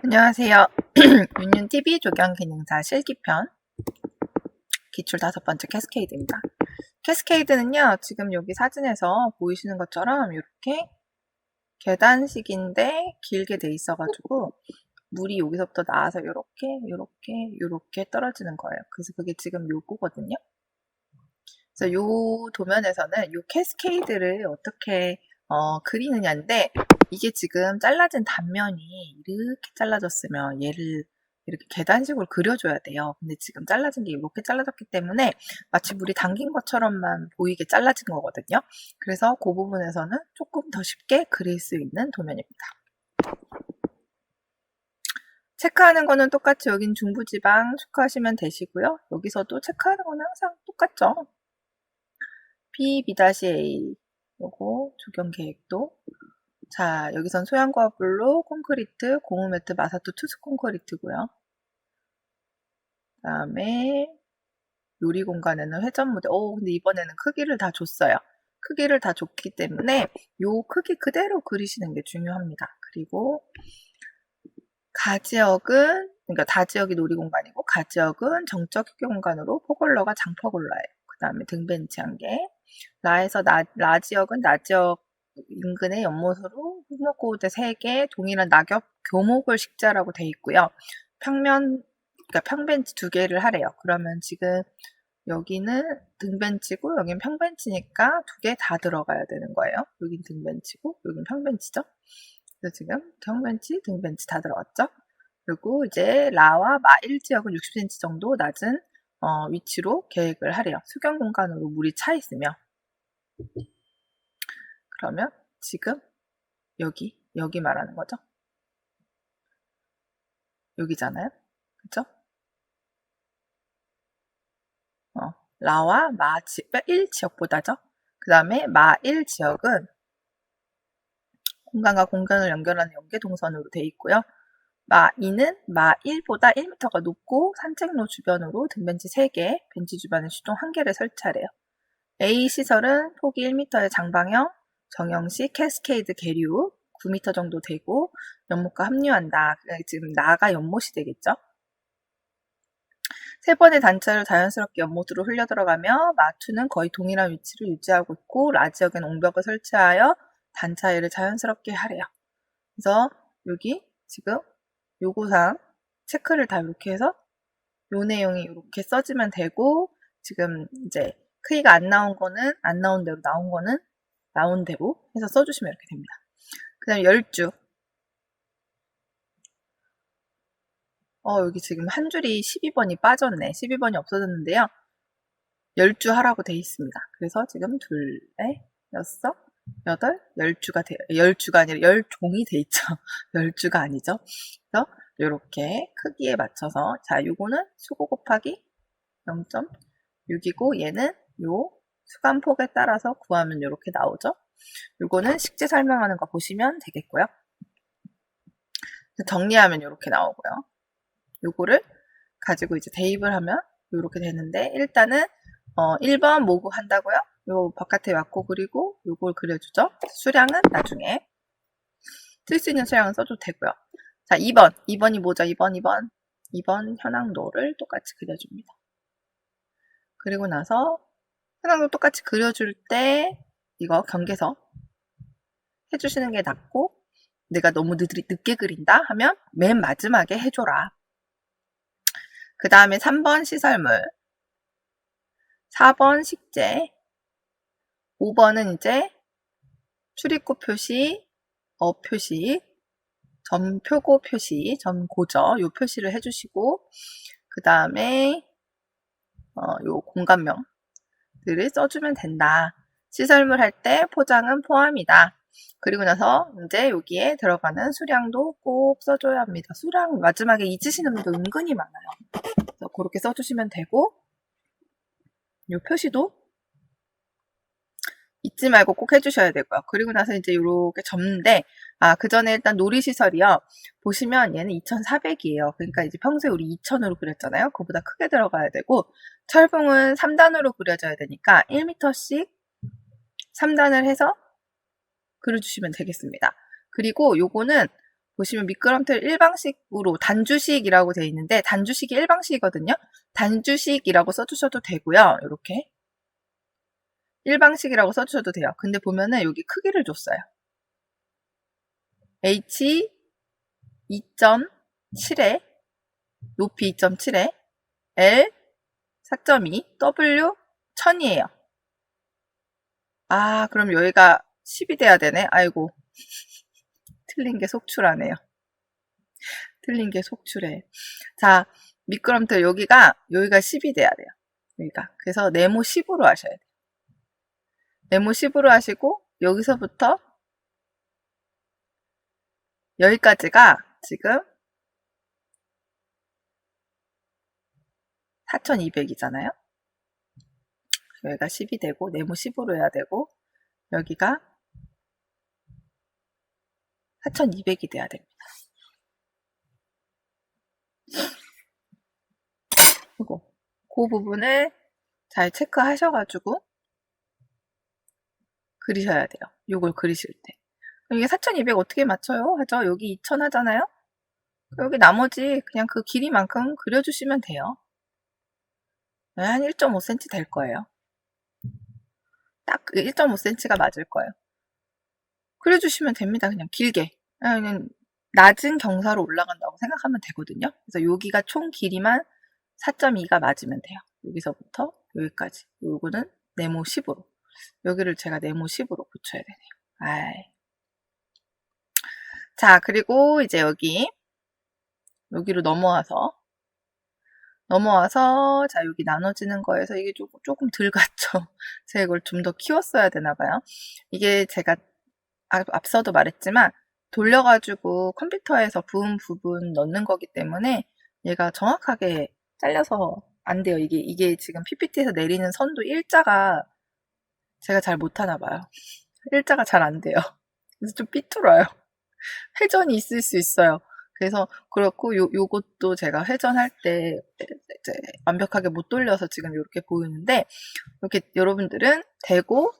안녕하세요. 윤윤TV 조경기능사 실기편 기출 5번째 캐스케이드입니다. 캐스케이드는요, 지금 여기 사진에서 보이시는 것처럼 이렇게 계단식인데 길게 돼 있어가지고 물이 여기서부터 나와서 이렇게 떨어지는 거예요. 그래서 그게 지금 요거거든요. 그래서 요 도면에서는 요 캐스케이드를 어떻게 그리느냐인데, 이게 지금 잘라진 단면이 이렇게 잘라졌으면 얘를 이렇게 계단식으로 그려줘야 돼요. 근데 지금 잘라진 게 이렇게 잘라졌기 때문에 마치 물이 담긴 것처럼만 보이게 잘라진 거거든요. 그래서 그 부분에서는 조금 더 쉽게 그릴 수 있는 도면입니다. 체크하는 거는 똑같이 여긴 중부지방 체크하시면 되시고요. 여기서도 체크하는 거는 항상 똑같죠. B-A 요거 적용 계획도. 자, 여기선 소양과학 블록, 콘크리트, 고무 매트, 마사토 투스 콘크리트고요. 그다음에 요리 공간에는 회전 무대. 근데 이번에는 크기를 다 줬어요. 크기를 다 줬기 때문에 요 크기 그대로 그리시는 게 중요합니다. 그리고 가지역은, 그러니까 다지역이 놀이공간이고 가지역은 정적 휴게 공간으로 포골러가 장포골러예요. 그 다음에 등벤치 한 개. 라에서 라지역은 나지역 인근의 연못으로 흙목고대 3개, 동일한 낙엽 교목을 식자라고 돼 있고요. 그러니까 평벤치 2개를 하래요. 그러면 지금 여기는 등벤치고 여긴 평벤치니까 2개 다 들어가야 되는 거예요. 여긴 등벤치고 여긴 평벤치죠. 그래서 지금 평벤치, 등벤치 다 들어갔죠. 그리고 이제 라와 마 1지역은 60cm 정도 낮은 위치로 계획을 하래요. 수경 공간으로 물이 차 있으면. 그러면 지금 여기 말하는 거죠. 여기잖아요. 그쵸? 라와 마 1지역보다죠. 그 다음에 마 1지역은 공간과 공간을 연결하는 연계동선으로 되어 있고요. 마 2는 마 1보다 1m가 높고 산책로 주변으로 등벤치 3개, 벤치 주변에 수동 1개를 설치하래요. A 시설은 폭이 1m의 장방형, 정형식 캐스케이드 계류 9m 정도 되고 연못과 합류한다. 지금 나가 연못이 되겠죠. 3번의 단차를 자연스럽게 연못으로 흘려 들어가며 마2는 거의 동일한 위치를 유지하고 있고 라지역엔 옹벽을 설치하여 단차이를 자연스럽게 하래요. 그래서 여기 지금 요구사항 체크를 다 이렇게 해서 요 내용이 이렇게 써지면 되고, 지금 이제 크기가 안 나온 거는 안 나온 대로, 나온 거는 나온 대로 해서 써주시면 이렇게 됩니다. 그 다음에 열주. 여기 지금 한 줄이 12번이 빠졌네. 12번이 없어졌는데요. 열주 하라고 돼 있습니다. 그래서 지금 둘, 넷, 여섯, 여덟, 열주가 열주가 아니라 열종이 돼 있죠. 열주가 아니죠. 그래서 이렇게 크기에 맞춰서, 자, 요거는 수고 곱하기 0.6이고 얘는 요 수간폭에 따라서 구하면 이렇게 나오죠. 요거는 식재 설명하는 거 보시면 되겠고요. 정리하면 이렇게 나오고요. 요거를 가지고 이제 대입을 하면 이렇게 되는데, 일단은 1번 모구 한다고요. 요 바깥에 맞고 그리고 요걸 그려주죠. 수량은 나중에 쓸 수 있는 수량은 써도 되고요. 자, 2번이 뭐죠? 2번 현황도를 똑같이 그려줍니다. 그리고 나서 현황도 똑같이 그려줄 때 이거 경계서 해주시는 게 낫고, 내가 너무 늦게 그린다 하면 맨 마지막에 해줘라. 그 다음에 3번 시설물, 4번 식재, 5번은 이제 출입구 표시, 표시, 점표고 표시, 점고저 요 표시를 해주시고, 그 다음에 요 공간명들을 써주면 된다. 시설물 할 때 포장은 포함이다. 그리고 나서 이제 여기에 들어가는 수량도 꼭 써줘야 합니다. 수량 마지막에 잊으시는 분도 은근히 많아요. 그래서 그렇게 써주시면 되고, 요 표시도 잊지 말고 꼭 해주셔야 되고요. 그리고 나서 이제 이렇게 접는데, 그 전에 일단 놀이시설이요. 보시면 얘는 2,400이에요. 그러니까 이제 평소에 우리 2,000으로 그렸잖아요. 그거보다 크게 들어가야 되고, 철봉은 3단으로 그려져야 되니까 1m씩 3단을 해서 그려주시면 되겠습니다. 그리고 요거는 보시면 미끄럼틀 일방식으로 단주식이라고 되어 있는데 단주식이 일방식이거든요. 단주식이라고 써주셔도 되고요. 이렇게 일방식이라고 써주셔도 돼요. 근데 보면은 여기 크기를 줬어요. H 2.7에 높이 2.7에 L 4.2 W 1000이에요. 아, 그럼 여기가 10이 돼야 되네. 아이고, 틀린 게 속출하네요. 틀린 게 속출해. 자, 미끄럼틀 여기가 10이 돼야 돼요. 여기가. 그래서 네모 10으로 하셔야 돼요. 네모 10으로 하시고 여기서부터 여기까지가 지금 4200이잖아요. 여기가 10이 되고 네모 10으로 해야 되고 여기가 4200이 돼야 됩니다. 그리고 그 부분을 잘 체크하셔가지고 그리셔야 돼요. 요걸 그리실 때. 이게 4200 어떻게 맞춰요? 하죠? 여기 2000 하잖아요? 여기 나머지 그냥 그 길이만큼 그려주시면 돼요. 한 1.5cm 될 거예요. 딱 1.5cm가 맞을 거예요. 그려주시면 됩니다. 그냥 길게. 그냥 낮은 경사로 올라간다고 생각하면 되거든요. 그래서 여기가 총 길이만 4.2가 맞으면 돼요. 여기서부터 여기까지. 요거는 네모 10으로. 여기를 제가 네모 10으로 붙여야 되네요. 아이. 자, 그리고 이제 여기로 넘어와서 자, 여기 나눠지는 거에서 이게 조금 덜 같죠? 제가 이걸 좀 더 키웠어야 되나 봐요. 이게 제가 앞서도 말했지만 돌려가지고 컴퓨터에서 부분 넣는 거기 때문에 얘가 정확하게 잘려서 안 돼요. 이게 지금 PPT에서 내리는 선도 일자가 제가 잘 못하나 봐요. 일자가 잘 안 돼요. 그래서 좀 삐뚤어요. 회전이 있을 수 있어요. 그래서 그렇고 요것도 제가 회전할 때 이제 완벽하게 못 돌려서 지금 이렇게 보이는데 이렇게 여러분들은 대고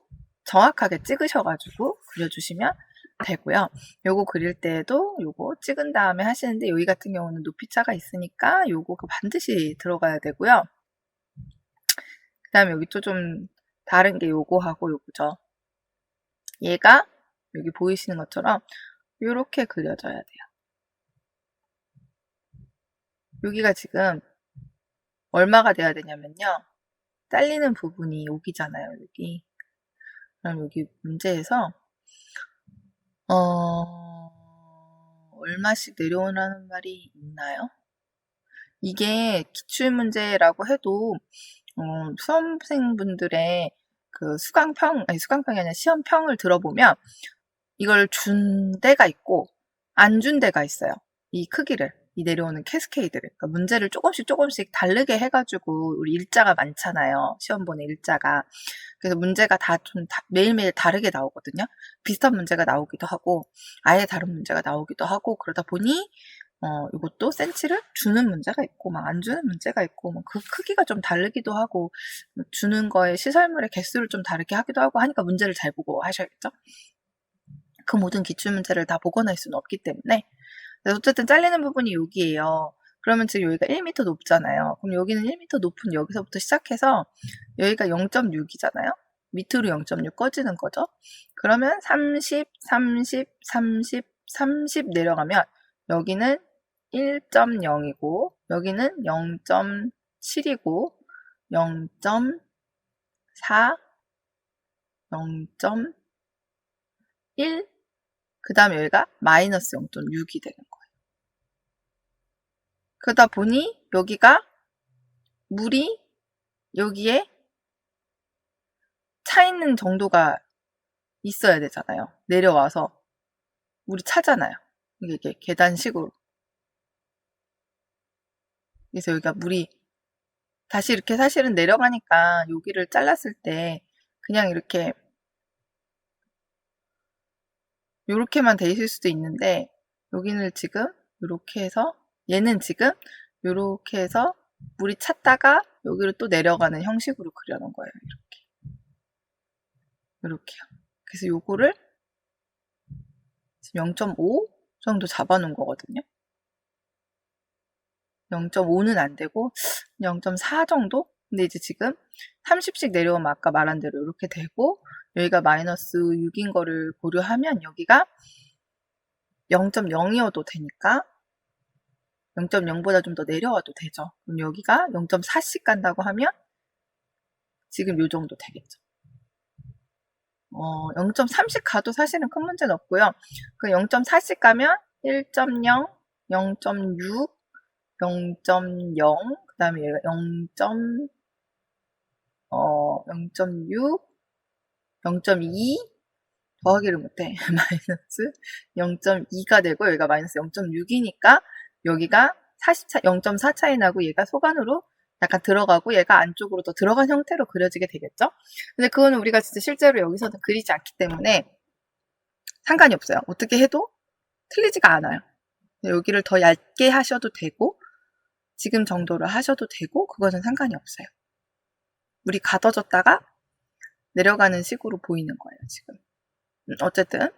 정확하게 찍으셔가지고 그려주시면 되고요. 요거 그릴 때도 요거 찍은 다음에 하시는데 여기 같은 경우는 높이차가 있으니까 요거 반드시 들어가야 되고요. 그 다음에 여기 또 좀 다른 게 요거하고 요거죠. 얘가 여기 보이시는 것처럼 요렇게 그려져야 돼요. 여기가 지금 얼마가 돼야 되냐면요. 잘리는 부분이 여기잖아요. 여기. 그럼 여기 문제에서 얼마씩 내려오라는 말이 있나요? 이게 기출문제라고 해도 수험생분들의 그 수강평이 아니라 시험평을 들어보면 이걸 준 데가 있고 안 준 데가 있어요. 이 크기를, 이 내려오는 캐스케이드를. 그러니까 문제를 조금씩 다르게 해가지고 우리 일자가 많잖아요. 시험 보는 일자가. 그래서 문제가 다 좀 매일매일 다르게 나오거든요. 비슷한 문제가 나오기도 하고 아예 다른 문제가 나오기도 하고 그러다 보니 이것도 센치를 주는 문제가 있고 막 안 주는 문제가 있고 뭐 그 크기가 좀 다르기도 하고 주는 거에 시설물의 개수를 좀 다르게 하기도 하고 하니까 문제를 잘 보고 하셔야겠죠. 그 모든 기출문제를 다 복원할 수는 없기 때문에 어쨌든 잘리는 부분이 여기에요. 그러면 지금 여기가 1m 높잖아요. 그럼 여기는 1m 높은 여기서부터 시작해서 여기가 0.6이잖아요. 밑으로 0.6 꺼지는 거죠. 그러면 30, 30, 30, 30 내려가면 여기는 1.0이고 여기는 0.7이고 0.4, 0.1 그 다음에 여기가 마이너스 0.6이 되는 거예요. 그러다 보니 여기가 물이 여기에 차 있는 정도가 있어야 되잖아요. 내려와서 물이 차잖아요. 이게 계단식으로. 그래서 여기가 물이 다시 이렇게 사실은 내려가니까 여기를 잘랐을 때 그냥 요렇게만 돼 있을 수도 있는데 여기는 지금 요렇게 해서 얘는 지금 요렇게 해서 물이 찼다가 여기로 또 내려가는 형식으로 그려놓은 거예요. 이렇게요. 그래서 요거를 지금 0.5 정도 잡아놓은 거거든요. 0.5는 안 되고 0.4 정도? 근데 이제 지금 30씩 내려오면 아까 말한 대로 이렇게 되고 여기가 마이너스 6인 거를 고려하면 여기가 0.0이어도 되니까 0.0보다 좀 더 내려와도 되죠. 그럼 여기가 0.4씩 간다고 하면 지금 요 정도 되겠죠. 0.3씩 가도 사실은 큰 문제는 없고요. 그 0.4씩 가면 1.0, 0.6, 0.0, 그 다음에 얘가 0.6, 0.2, 더하기를 못해. 마이너스 0.2가 되고, 여기가 마이너스 0.6이니까, 여기가 0.4 차이 나고, 얘가 소간으로 약간 들어가고, 얘가 안쪽으로 더 들어간 형태로 그려지게 되겠죠? 근데 그거는 우리가 진짜 실제로 여기서는 그리지 않기 때문에 상관이 없어요. 어떻게 해도 틀리지가 않아요. 여기를 더 얇게 하셔도 되고, 지금 정도로 하셔도 되고, 그것은 상관이 없어요. 물이 가둬졌다가 내려가는 식으로 보이는 거예요, 지금. 어쨌든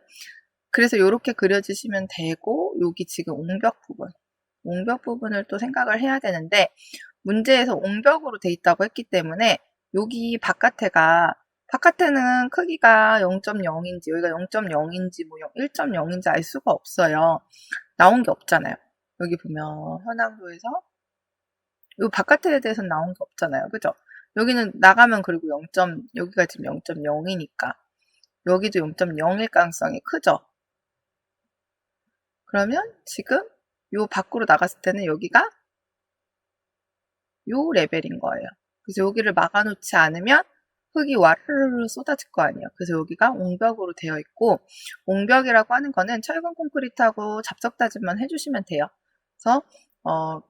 그래서 이렇게 그려주시면 되고, 여기 지금 옹벽 부분을 또 생각을 해야 되는데, 문제에서 옹벽으로 돼 있다고 했기 때문에 여기 바깥에는 크기가 0.0인지 여기가 0.0인지 뭐 1.0인지 알 수가 없어요. 나온 게 없잖아요. 여기 보면 현황도에서 이 바깥에 대해서는 나온 게 없잖아요. 그죠? 여기는 나가면 그리고 여기가 지금 0.0이니까 여기도 0.0일 가능성이 크죠. 그러면 지금 요 밖으로 나갔을 때는 여기가 요 레벨인 거예요. 그래서 여기를 막아놓지 않으면 흙이 와르르 쏟아질 거 아니에요. 그래서 여기가 옹벽으로 되어 있고, 옹벽이라고 하는 거는 철근 콘크리트하고 잡석 다짐만 해주시면 돼요. 그래서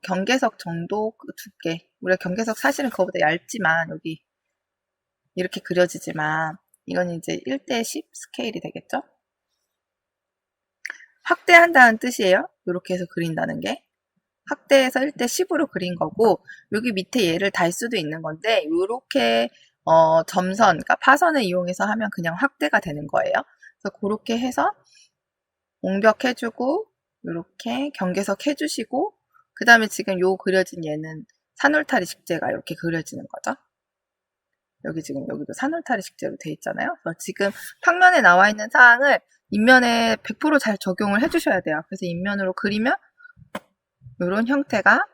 경계석 정도 두께, 우리가 경계석 사실은 그거보다 얇지만 여기 이렇게 그려지지만 이건 이제 1:10 스케일이 되겠죠? 확대한다는 뜻이에요. 이렇게 해서 그린다는 게. 확대해서 1:10으로 그린 거고, 여기 밑에 얘를 달 수도 있는 건데, 이렇게 점선, 그러니까 파선을 이용해서 하면 그냥 확대가 되는 거예요. 그래서 그렇게 해서 옹벽 해주고, 이렇게 경계석 해주시고, 그 다음에 지금 요 그려진 얘는 산울타리 식재가 이렇게 그려지는 거죠. 여기 지금 여기도 산울타리 식재로 돼 있잖아요. 그래서 지금 평면에 나와 있는 사항을 인면에 100% 잘 적용을 해주셔야 돼요. 그래서 인면으로 그리면 이런 형태가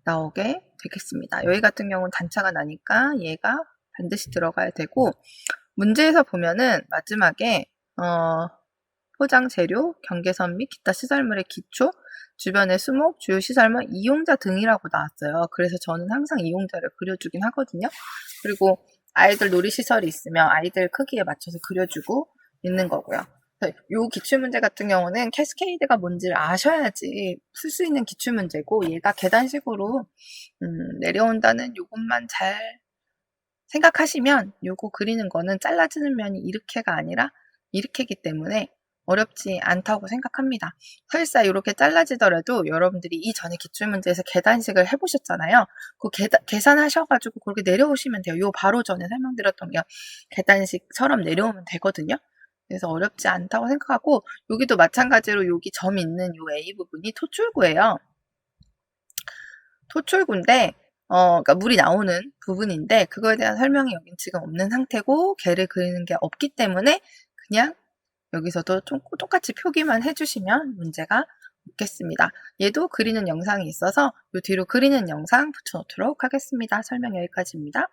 나오게 되겠습니다. 여기 같은 경우는 단차가 나니까 얘가 반드시 들어가야 되고, 문제에서 보면은 마지막에 포장 재료, 경계선 및 기타 시설물의 기초, 주변의 수목, 주요 시설물, 이용자 등이라고 나왔어요. 그래서 저는 항상 이용자를 그려주긴 하거든요. 그리고 아이들 놀이시설이 있으면 아이들 크기에 맞춰서 그려주고 있는 거고요. 요 기출문제 같은 경우는 캐스케이드가 뭔지를 아셔야지 쓸 수 있는 기출문제고, 얘가 계단식으로 내려온다는 요것만 잘 생각하시면 요거 그리는 거는 잘라지는 면이 이렇게가 아니라 이렇게기 때문에 어렵지 않다고 생각합니다. 설사 이렇게 잘라지더라도 여러분들이 이전에 기출문제에서 계단식을 해보셨잖아요. 그 계산하셔가지고 그렇게 내려오시면 돼요. 요 바로 전에 설명드렸던 게 계단식처럼 내려오면 되거든요. 그래서 어렵지 않다고 생각하고, 여기도 마찬가지로 여기 점 있는 요 A 부분이 토출구예요. 토출구인데 그러니까 물이 나오는 부분인데 그거에 대한 설명이 여긴 지금 없는 상태고, 걔를 그리는 게 없기 때문에 그냥 여기서도 좀 똑같이 표기만 해주시면 문제가 없겠습니다. 얘도 그리는 영상이 있어서 요 뒤로 그리는 영상 붙여놓도록 하겠습니다. 설명 여기까지입니다.